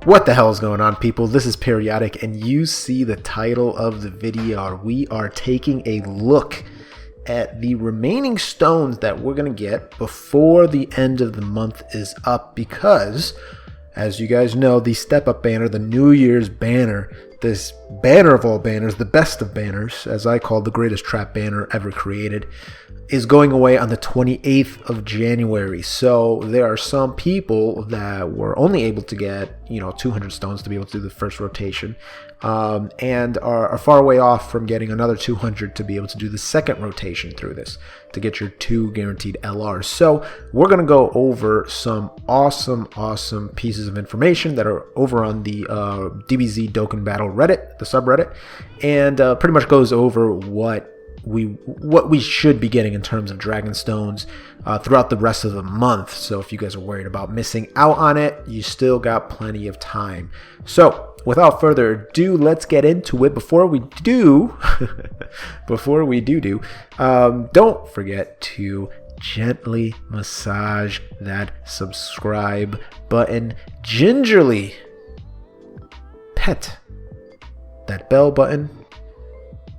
What the hell is going on, people? This is Periodic, and you see the title of the video. We are taking a look at the remaining stones that we're going to get before the end of the month is up, because, as you guys know, the Step Up banner, the New Year's banner, this banner of all banners, the best of banners, as I call the greatest trap banner ever created, is going away on the 28th of January. So there are some people that were only able to get, 200 stones to be able to do the first rotation, and are far away off from getting another 200 to be able to do the second rotation through this, to get your 2 guaranteed LRs. So we're going to go over some awesome pieces of information that are over on the Dbz Dokkan Battle Reddit, the subreddit, and pretty much goes over what we should be getting in terms of Dragon Stones throughout the rest of the month. So if you guys are worried about missing out on it, you still got plenty of time. So without further ado, let's get into it. Before we do, don't forget to gently massage that subscribe button, gingerly pet that bell button,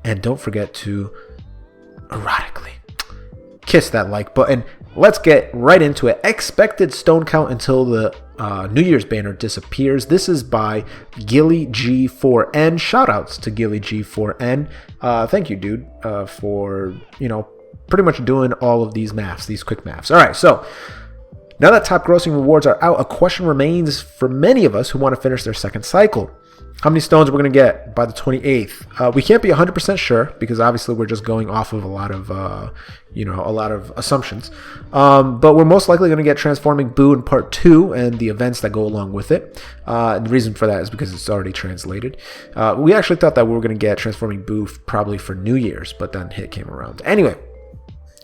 and don't forget to erotically kiss that like button. Let's get right into it. Expected stone count until the New Year's banner disappears. This is by Gilly G4N. Shoutouts to Gilly G4N. Thank you, dude, for pretty much doing all of these maths, these quick maths. All right, so now that top grossing rewards are out, a question remains for many of us who want to finish their second cycle. How many stones we're going to get by the 28th? We can't be 100% sure, because obviously we're just going off of a lot of assumptions. But we're most likely going to get Transforming Boo in Part 2 and the events that go along with it. And the reason for that is because it's already translated. We actually thought that we were going to get Transforming Boo probably for New Year's, but then Hit came around. Anyway.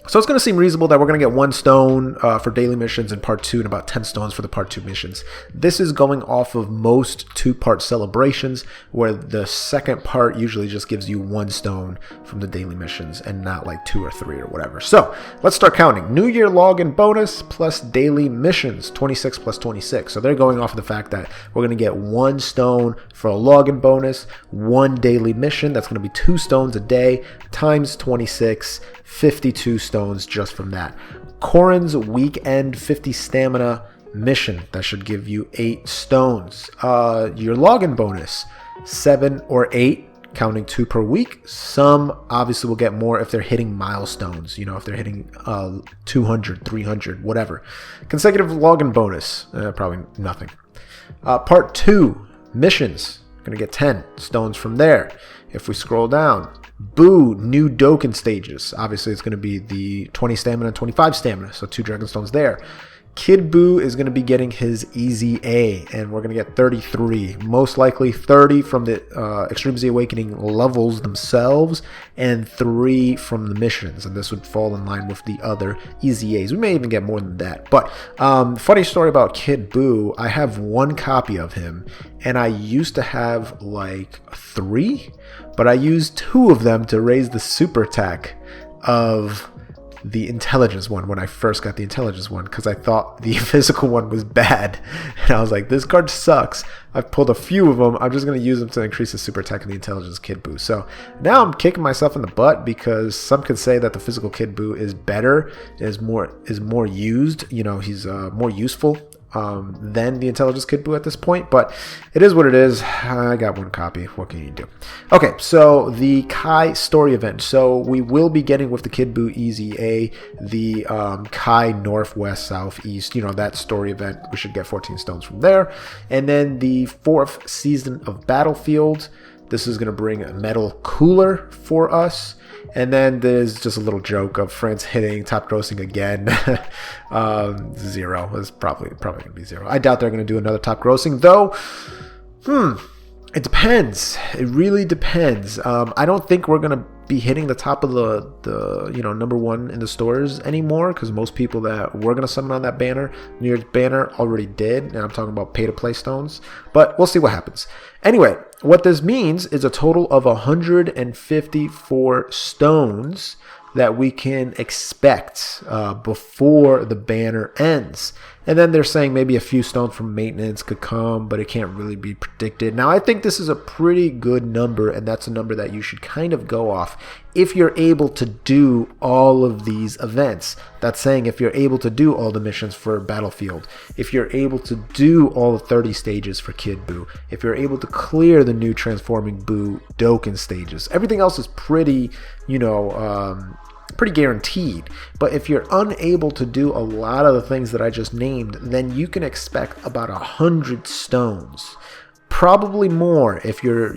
So it's going to seem reasonable that we're going to get 1 stone for daily missions in Part 2 and about 10 stones for the Part 2 missions. This is going off of most 2-part celebrations, where the second part usually just gives you 1 stone from the daily missions and not like 2 or 3 or whatever. So let's start counting. New Year login bonus plus daily missions, 26 plus 26. So they're going off of the fact that we're going to get 1 stone for a login bonus, 1 daily mission. That's going to be 2 stones a day times 26, 52 stones just from that. Corrin's weekend 50 stamina mission, that should give you 8 stones. Your login bonus, 7 or 8, counting 2 per week. Some obviously will get more if they're hitting milestones, if they're hitting 200, 300, whatever. Consecutive login bonus, probably nothing. Part 2 missions, gonna get 10 stones from there. If we scroll down, Boo, new Dokkan stages. Obviously, it's going to be the 20 stamina and 25 stamina, so 2 Dragon Stones there. Kid Boo is going to be getting his Easy A, and we're going to get 33. Most likely 30 from the Extreme Z Awakening levels themselves, and 3 from the missions, and this would fall in line with the other Easy A's. We may even get more than that. But funny story about Kid Boo, I have 1 copy of him, and I used to have like 3, but I used 2 of them to raise the super attack of the intelligence one when I first got the intelligence one, because I thought the physical one was bad, and I was like, this card sucks. I've pulled a few of them. I'm just going to use them to increase the super attack and the intelligence Kid Boo. So now I'm kicking myself in the butt, because some could say that the physical Kid Boo is better, is more used. He's more useful than the intelligence Kid Boo at this point, but it is what it is. I got 1 copy. What can you do? Okay, so the Kai story event. So we will be getting with the Kid Boo Easy A, the Kai Northwest Southeast, that story event. We should get 14 stones from there. And then the 4th season of Battlefield. This is going to bring a metal cooler for us. And then there's just a little joke of France hitting top grossing again. 0 is probably going to be 0. I doubt they're going to do another top grossing, though. It depends. It really depends. I don't think we're going to be hitting the top of the number 1 in the stores anymore, because most people that were going to summon on that banner, New Year's banner, already did. And I'm talking about pay-to-play stones. But we'll see what happens. Anyway, what this means is a total of 154 stones that we can expect before the banner ends. And then they're saying maybe a few stones from maintenance could come, but it can't really be predicted. Now, I think this is a pretty good number, and that's a number that you should kind of go off if you're able to do all of these events. That's saying if you're able to do all the missions for Battlefield, if you're able to do all the 30 stages for Kid Buu, if you're able to clear the new Transforming Buu Dokkan stages. Everything else is pretty, pretty guaranteed. But if you're unable to do a lot of the things that I just named, then you can expect about 100 stones. Probably more if you're,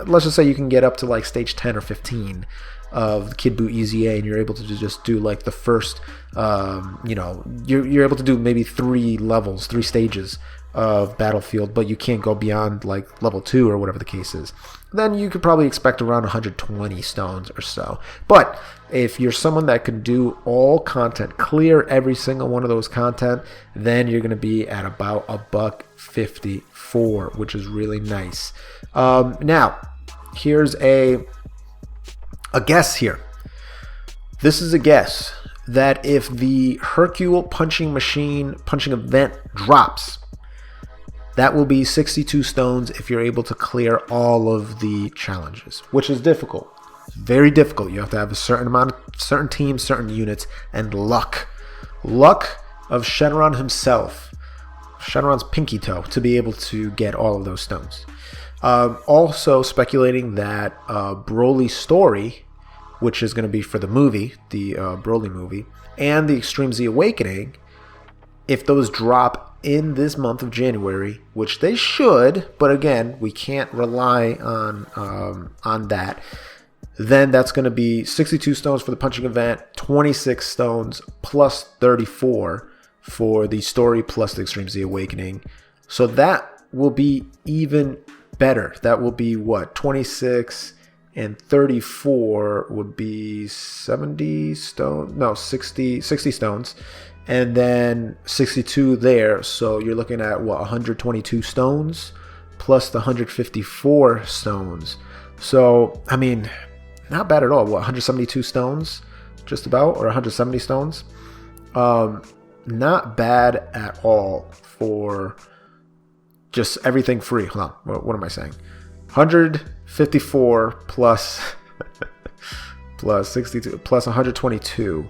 let's just say you can get up to like stage 10 or 15 of Kid Buu EZA, and you're able to just do like the first, you're able to do maybe 3 levels, 3 stages of Battlefield, but you can't go beyond like level 2 or whatever the case is. Then you could probably expect around 120 stones or so. But if you're someone that can do all content, clear every single one of those content, then you're going to be at about $1.54, which is really nice. Now, here's a guess here. This is a guess that if the Hercule punching event drops, that will be 62 stones if you're able to clear all of the challenges, which is difficult. Very difficult. You have to have a certain team, certain units, and luck. Luck of Shenron himself, Shenron's pinky toe, to be able to get all of those stones. Also speculating that Broly's story, which is going to be for the movie, the Broly movie, and the Extreme Z Awakening, if those drop in this month of January, which they should, but again, we can't rely on that, then that's going to be 62 stones for the punching event, 26 stones plus 34 for the story plus the Extreme Z Awakening. So that will be even better. That will be what? 26 and 34 would be 70 stones. No, 60 stones. And then 62 there. So you're looking at what? 122 stones plus the 154 stones. So, I mean, not bad at all. What, 172 stones? Just about? Or 170 stones? Not bad at all for just everything free. Hold on. What am I saying? 154 plus plus 62 plus 122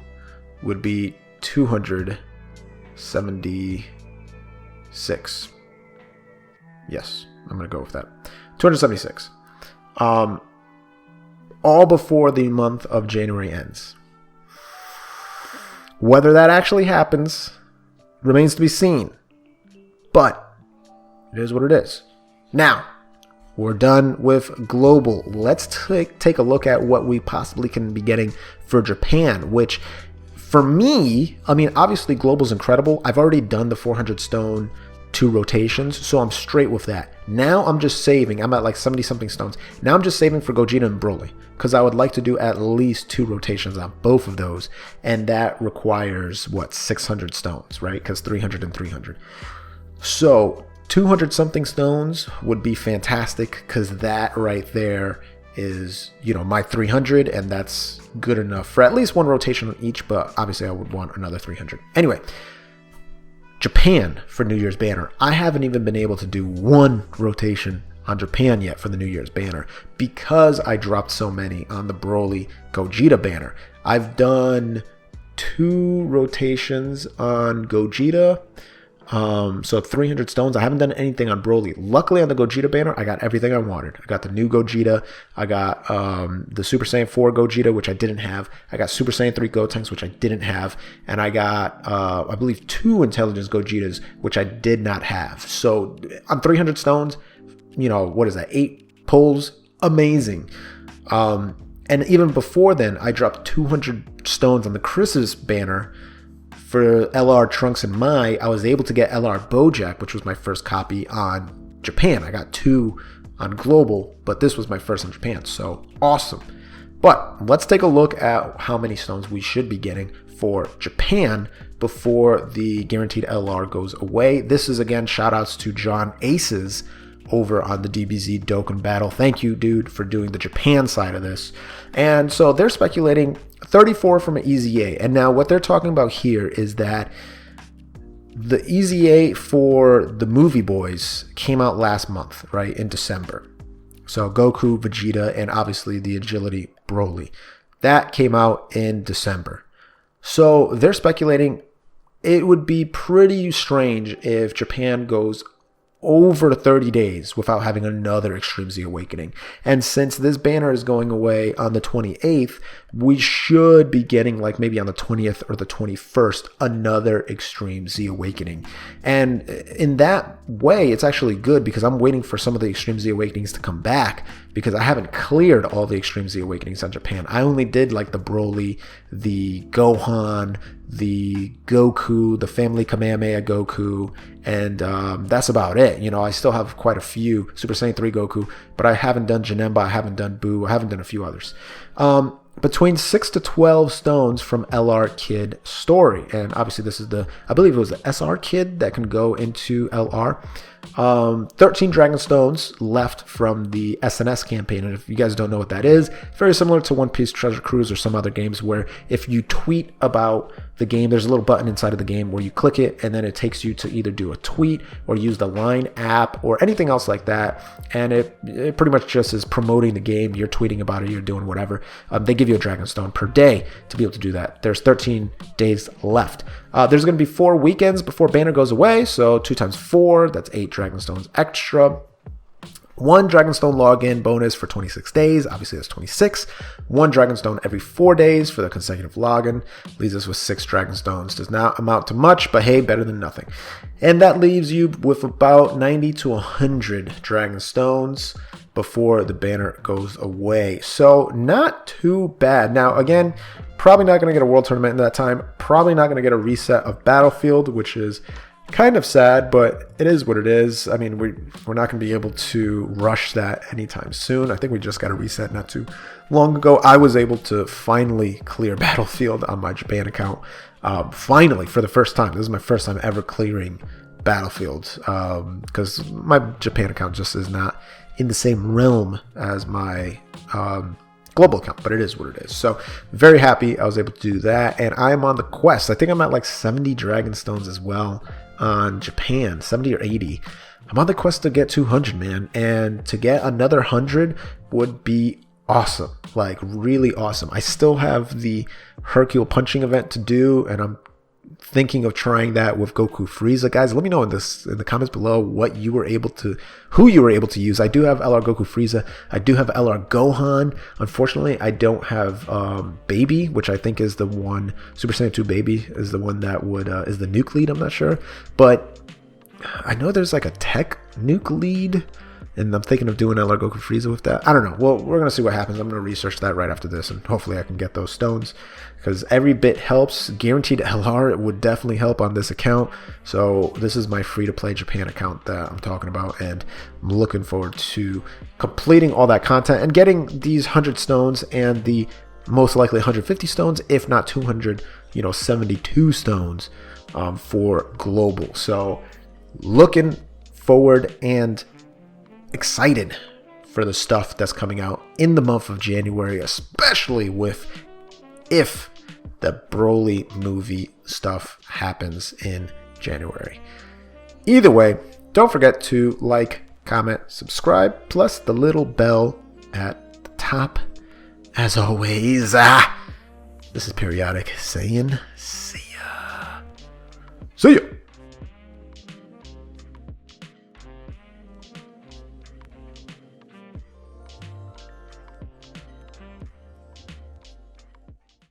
would be 276. Yes, I'm going to go with that. 276. All before the month of January ends. Whether that actually happens remains to be seen. But it is what it is. Now, we're done with global. Let's take a look at what we possibly can be getting for Japan, which for me, I mean, obviously global's incredible. I've already done the 400 stone 2 rotations, so I'm straight with that. Now I'm just saving. I'm at like 70 something stones. Now I'm just saving for Gogeta and Broly, because I would like to do at least 2 rotations on both of those, and that requires what, 600 stones, right? Because 300 and 300. So 200 something stones would be fantastic, because that right there is, my 300, and that's good enough for at least 1 rotation on each, but obviously I would want another 300. Anyway, Japan for New Year's banner. I haven't even been able to do 1 rotation on Japan yet for the New Year's banner because I dropped so many on the Broly Gogeta banner. I've done 2 rotations on Gogeta, so 300 stones. I haven't done anything on Broly. Luckily on the Gogeta banner, I got everything I wanted. I got the new Gogeta. I got the Super Saiyan 4 Gogeta, which I didn't have. I got Super Saiyan 3 Gotenks, which I didn't have. And I got, I believe, 2 Intelligence Gogetas, which I did not have. So on 300 stones, what is that? 8 pulls? Amazing. And even before then, I dropped 200 stones on the Chris's banner. For LR Trunks and Mai, I was able to get LR Bojack, which was my first copy on Japan. I got 2 on Global, but this was my first on Japan, so awesome. But let's take a look at how many stones we should be getting for Japan before the guaranteed LR goes away. This is, again, shout-outs to John Aces over on the Dbz Dokkan battle. Thank you, dude, for doing the Japan side of this. And so they're speculating 34 from an EZA. And now what they're talking about here is that the EZA for the movie boys came out last month, right, in December. So Goku, Vegeta, and obviously the Agility Broly. That came out in December. So they're speculating it would be pretty strange if Japan goes over 30 days without having another Extreme Z Awakening. And since this banner is going away on the 28th, we should be getting like maybe on the 20th or the 21st another Extreme Z Awakening. And in that way, it's actually good because I'm waiting for some of the Extreme Z Awakenings to come back because I haven't cleared all the Extreme Z Awakenings on Japan. I only did like the Broly, the Gohan, the Goku, the Family Kamehameha Goku, and that's about it. You know, I still have quite a few Super Saiyan 3 Goku, but I haven't done Janemba, I haven't done Buu, I haven't done a few others. Between 6 to 12 stones from LR Kid Story. And obviously this is I believe it was the SR Kid that can go into LR. 13 Dragon Stones left from the SNS campaign. And if you guys don't know what that is, it's very similar to One Piece Treasure Cruise or some other games where if you tweet about the game, there's a little button inside of the game where you click it and then it takes you to either do a tweet or use the Line app or anything else like that. And it pretty much just is promoting the game. You're tweeting about it, you're doing whatever. They give you a Dragon Stone per day to be able to do that. There's 13 days left. There's going to be 4 weekends before banner goes away. So 2 times 4, that's 8 Dragon Stones extra. 1 Dragonstone login bonus for 26 days. Obviously, that's 26. 1 Dragonstone every 4 days for the consecutive login. Leaves us with 6 Dragonstones. Does not amount to much, but hey, better than nothing. And that leaves you with about 90 to 100 Dragonstones before the banner goes away. So not too bad. Now, again, probably not going to get a World Tournament in that time. Probably not going to get a reset of Battlefield, which is kind of sad, but it is what it is. I mean, we're not going to be able to rush that anytime soon. I think we just got a reset not too long ago. I was able to finally clear Battlefield on my Japan account. Finally, for the first time. This is my first time ever clearing Battlefield because my Japan account just is not in the same realm as my global account, but it is what it is. So very happy I was able to do that, and I am on the quest. I think I'm at like 70 Dragon Stones as well on Japan, 70 or 80. I'm on the quest to get 200, man, and to get another 100 would be awesome, like really awesome. I still have the Hercule punching event to do, and I'm thinking of trying that with Goku Frieza. Guys, let me know in the comments below who you were able to use. I do have LR Goku Frieza. I do have LR Gohan. Unfortunately, I don't have Baby, which I think is the one. Super Saiyan 2 Baby is the one that would is the nuke lead. I'm not sure, but I know there's like a tech nuke lead, and I'm thinking of doing LR Goku Frieza with that. I don't know. Well, we're going to see what happens. I'm going to research that right after this, and hopefully I can get those stones because every bit helps. Guaranteed LR, it would definitely help on this account. So this is my free-to-play Japan account that I'm talking about, and I'm looking forward to completing all that content and getting these 100 stones and the most likely 150 stones, if not 272 stones for global. So looking forward and excited for the stuff that's coming out in the month of January, especially if the Broly movie stuff happens in January. Either way, don't forget to like, comment, subscribe, plus the little bell at the top. As always, this is Periodic saying see ya. See ya.